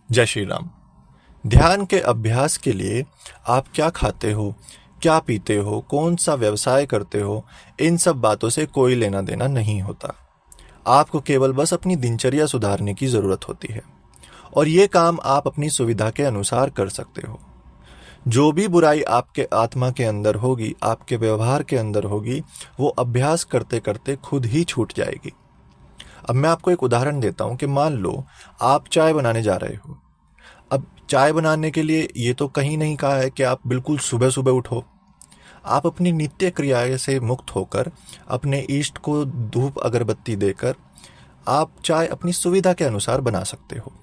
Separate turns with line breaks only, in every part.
जय श्री राम। ध्यान के अभ्यास के लिए आप क्या खाते हो, क्या पीते हो, कौन सा व्यवसाय करते हो, इन सब बातों से कोई लेना देना नहीं होता। आपको केवल बस अपनी दिनचर्या सुधारने की ज़रूरत होती है और ये काम आप अपनी सुविधा के अनुसार कर सकते हो। जो भी बुराई आपके आत्मा के अंदर होगी, आपके व्यवहार के अंदर होगी, वो अभ्यास करते करते खुद ही छूट जाएगी। अब मैं आपको एक उदाहरण देता हूँ कि मान लो आप चाय बनाने जा रहे हो। अब चाय बनाने के लिए ये तो कहीं नहीं कहा है कि आप बिल्कुल सुबह सुबह उठो। आप अपनी नित्य क्रियाएं से मुक्त होकर अपने इष्ट को धूप अगरबत्ती देकर आप चाय अपनी सुविधा के अनुसार बना सकते हो।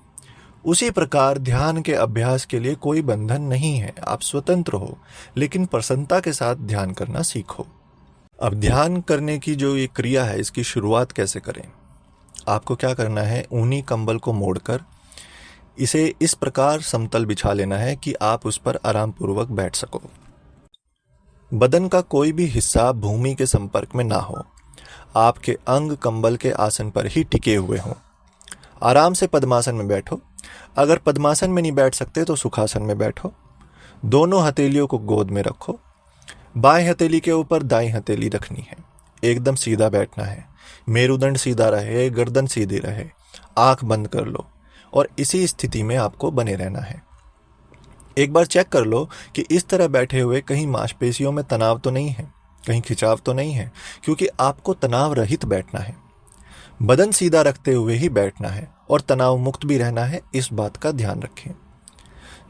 उसी प्रकार ध्यान के अभ्यास के लिए कोई बंधन नहीं है, आप स्वतंत्र हो, लेकिन प्रसन्नता के साथ ध्यान करना सीखो। अब ध्यान करने की जो ये क्रिया है, इसकी शुरुआत कैसे करें? आपको क्या करना है, ऊनी कंबल को मोड़कर इसे इस प्रकार समतल बिछा लेना है कि आप उस पर आराम पूर्वक बैठ सको। बदन का कोई भी हिस्सा भूमि के संपर्क में ना हो। आपके अंग कंबल के आसन पर ही टिके हुए हों। आराम से पद्मासन में बैठो। अगर पद्मासन में नहीं बैठ सकते तो सुखासन में बैठो। दोनों हथेलियों को गोद में रखो। बाएं हथेली के ऊपर दाईं हथेली रखनी है। एकदम सीधा बैठना है। मेरुदंड सीधा रहे, गर्दन सीधी रहे। आंख बंद कर लो और इसी स्थिति में आपको बने रहना है। एक बार चेक कर लो कि इस तरह बैठे हुए कहीं मांसपेशियों में तनाव तो नहीं है, कहीं खिंचाव तो नहीं है, क्योंकि आपको तनाव रहित बैठना है। बदन सीधा रखते हुए ही बैठना है और तनाव मुक्त भी रहना है, इस बात का ध्यान रखें।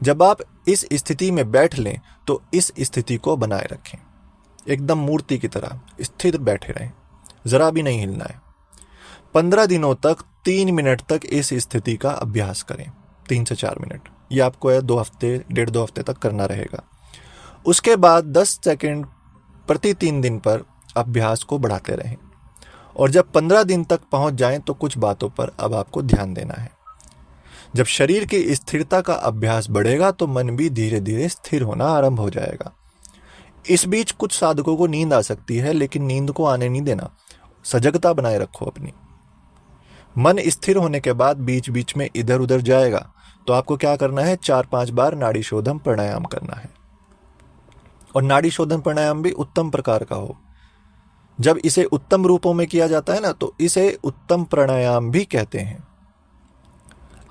जब आप इस स्थिति में बैठ लें तो इस स्थिति को बनाए रखें। एकदम मूर्ति की तरह स्थिर बैठे रहें, जरा भी नहीं हिलना है। 15 दिनों तक 3 मिनट तक इस स्थिति का अभ्यास करें। 3 से 4 मिनट, ये आपको 2 हफ्ते, 1.5-2 हफ्ते तक करना रहेगा। उसके बाद 10 सेकंड प्रति 3 दिन पर अभ्यास को बढ़ाते रहें और जब 15 दिन तक पहुंच जाएं तो कुछ बातों पर अब आपको ध्यान देना है। जब शरीर की स्थिरता का अभ्यास बढ़ेगा तो मन भी धीरे धीरे स्थिर होना आरंभ हो जाएगा। इस बीच कुछ साधकों को नींद आ सकती है, लेकिन नींद को आने नहीं देना। सजगता बनाए रखो अपनी। मन स्थिर होने के बाद बीच बीच में इधर उधर जाएगा तो आपको क्या करना है, 4-5 बार नाड़ी शोधन प्राणायाम करना है। और नाड़ी शोधन प्राणायाम भी उत्तम प्रकार का हो। जब इसे उत्तम रूपों में किया जाता है ना, तो इसे उत्तम प्राणायाम भी कहते हैं।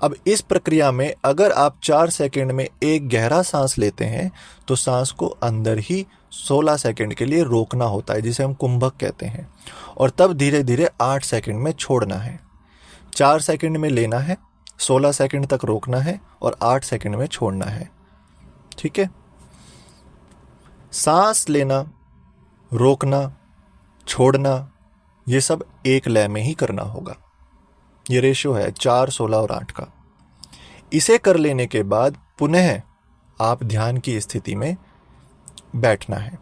अब इस प्रक्रिया में अगर आप 4 सेकंड में एक गहरा सांस लेते हैं तो सांस को अंदर ही 16 सेकंड के लिए रोकना होता है, जिसे हम कुंभक कहते हैं, और तब धीरे धीरे 8 सेकंड में छोड़ना है। 4 सेकंड में लेना है, 16 सेकंड तक रोकना है और 8 सेकंड में छोड़ना है। ठीक है? सांस लेना, रोकना, छोड़ना, ये सब एक लय में ही करना होगा। ये रेशियो है 4, 16 और 8 का। इसे कर लेने के बाद पुनः आप ध्यान की स्थिति में बैठना है।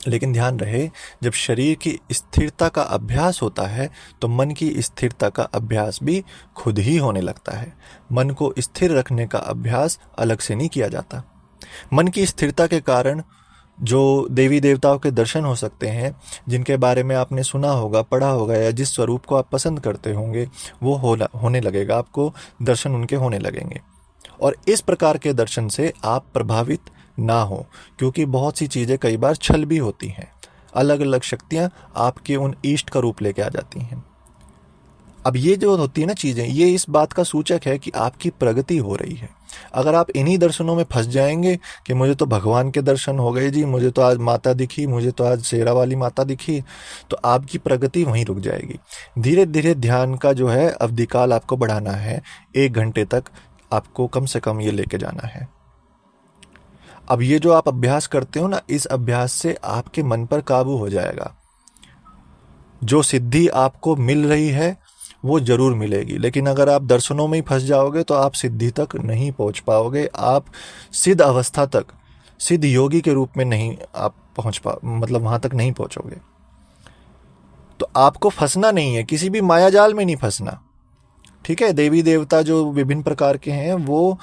लेकिन ध्यान रहे, जब शरीर की स्थिरता का अभ्यास होता है तो मन की स्थिरता का अभ्यास भी खुद ही होने लगता है। मन को स्थिर रखने का अभ्यास अलग से नहीं किया जाता। मन की स्थिरता के कारण जो देवी देवताओं के दर्शन हो सकते हैं, जिनके बारे में आपने सुना होगा, पढ़ा होगा, या जिस स्वरूप को आप पसंद करते होंगे, वो होने लगेगा। आपको दर्शन उनके होने लगेंगे। और इस प्रकार के दर्शन से आप प्रभावित ना हो, क्योंकि बहुत सी चीज़ें कई बार छल भी होती हैं। अलग अलग शक्तियाँ आपके उन इष्ट का रूप लेके आ जाती हैं। अब ये जो होती है ना चीज़ें, ये इस बात का सूचक है कि आपकी प्रगति हो रही है। अगर आप इन्हीं दर्शनों में फंस जाएंगे कि मुझे तो भगवान के दर्शन हो गए जी, मुझे तो आज माता दिखी, मुझे तो आज शेरा वाली माता दिखी, तो आपकी प्रगति वहीं रुक जाएगी। धीरे धीरे ध्यान का जो है अवधिकाल आपको बढ़ाना है। 1 घंटे तक आपको कम से कम ये लेके जाना है। अब ये जो आप अभ्यास करते हो ना, इस अभ्यास से आपके मन पर काबू हो जाएगा। जो सिद्धि आपको मिल रही है वो जरूर मिलेगी, लेकिन अगर आप दर्शनों में ही फंस जाओगे तो आप सिद्धि तक नहीं पहुंच पाओगे। आप सिद्ध अवस्था तक, सिद्ध योगी के रूप में नहीं आप मतलब वहां तक नहीं पहुंचोगे। तो आपको फंसना नहीं है, किसी भी मायाजाल में नहीं फंसना। ठीक है? देवी देवता जो विभिन्न प्रकार के हैं, वो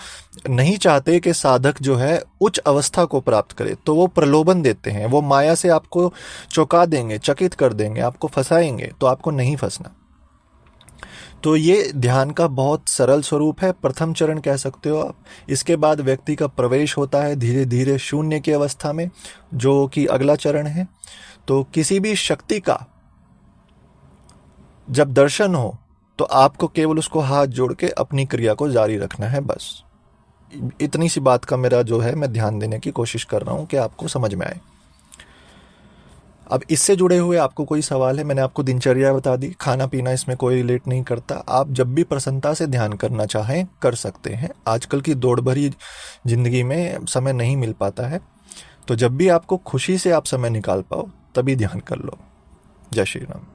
नहीं चाहते कि साधक जो है उच्च अवस्था को प्राप्त करे, तो वो प्रलोभन देते हैं। वो माया से आपको चौंका देंगे, चकित कर देंगे, आपको फंसाएंगे, तो आपको नहीं फंसना। तो ये ध्यान का बहुत सरल स्वरूप है, प्रथम चरण कह सकते हो आप। इसके बाद व्यक्ति का प्रवेश होता है धीरे धीरे शून्य की अवस्था में, जो कि अगला चरण है। तो किसी भी शक्ति का जब दर्शन हो तो आपको केवल उसको हाथ जोड़ के अपनी क्रिया को जारी रखना है, बस। इतनी सी बात का मेरा जो है, मैं ध्यान देने की कोशिश कर रहा हूं कि आपको समझ में आए। अब इससे जुड़े हुए आपको कोई सवाल है? मैंने आपको दिनचर्या बता दी, खाना पीना इसमें कोई रिलेट नहीं करता। आप जब भी प्रसन्नता से ध्यान करना चाहें कर सकते हैं। आजकल की दौड़ भरी जिंदगी में समय नहीं मिल पाता है, तो जब भी आपको खुशी से आप समय निकाल पाओ तभी ध्यान कर लो। जय श्री राम।